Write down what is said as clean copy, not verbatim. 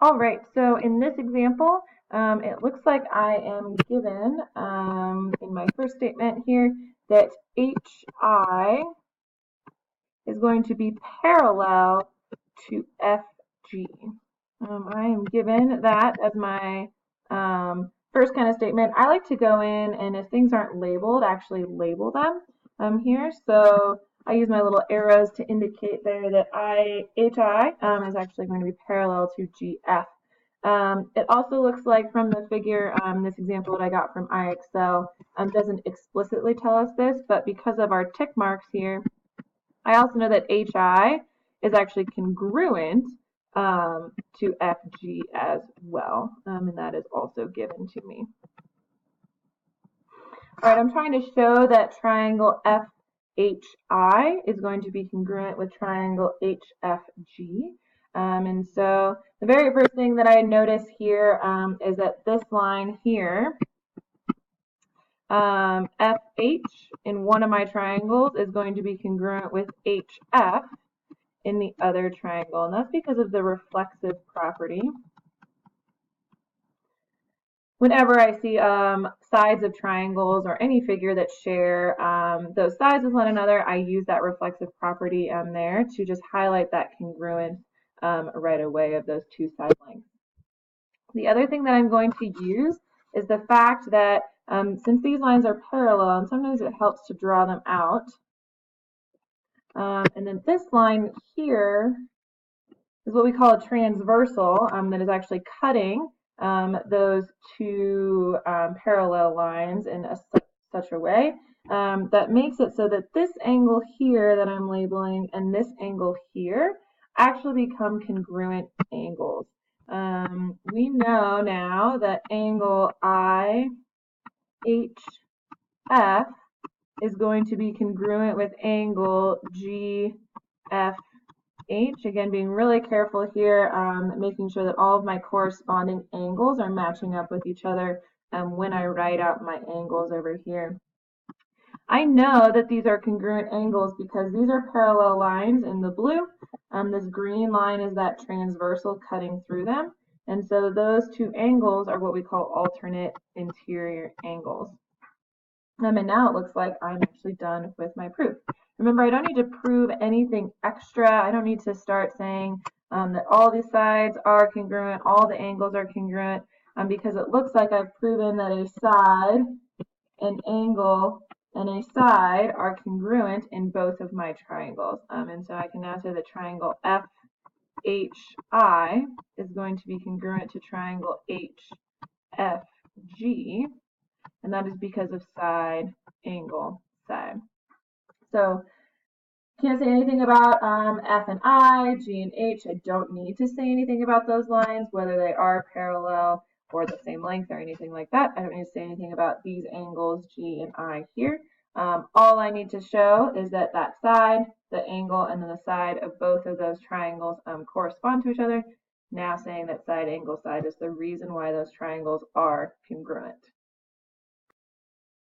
All right, so in this example, it looks like I am given in my first statement here that HI is going to be parallel to FG. I am given that as my first kind of statement. I like to go in and if things aren't labeled, actually label them here. So I use my little arrows to indicate there that HI is actually going to be parallel to GF. It also looks like from the figure, this example that I got from IXL doesn't explicitly tell us this, but because of our tick marks here, I also know that HI is actually congruent to FG as well, and that is also given to me. All right, I'm trying to show that triangle FHI is going to be congruent with triangle HFG. And so the very first thing that I notice here is that this line here, FH in one of my triangles is going to be congruent with HF in the other triangle, and that's because of the reflexive property. Whenever I see sides of triangles or any figure that share those sides with one another, I use that reflexive property there to just highlight that congruence right away of those two side lengths. The other thing that I'm going to use is the fact that since these lines are parallel, and sometimes it helps to draw them out, and then this line here is what we call a transversal that is actually cutting those two parallel lines in such a way that makes it so that this angle here that I'm labeling and this angle here actually become congruent angles. We know now that angle IHF is going to be congruent with angle GFH. Again, being really careful here, making sure that all of my corresponding angles are matching up with each other when I write out my angles over here. I know that these are congruent angles because these are parallel lines in the blue. This green line is that transversal cutting through them. And so those two angles are what we call alternate interior angles. And now it looks like I'm actually done with my proof. Remember, I don't need to prove anything extra. I don't need to start saying that all these sides are congruent, all the angles are congruent, because it looks like I've proven that a side, an angle, and a side are congruent in both of my triangles. And so I can now say that triangle FHI is going to be congruent to triangle HFG, and that is because of side, angle, side. So can't say anything about F and I, G and H. I don't need to say anything about those lines, whether they are parallel or the same length or anything like that. I don't need to say anything about these angles, G and I here. All I need to show is that that side, the angle, and then the side of both of those triangles correspond to each other. Now saying that side, angle, side is the reason why those triangles are congruent.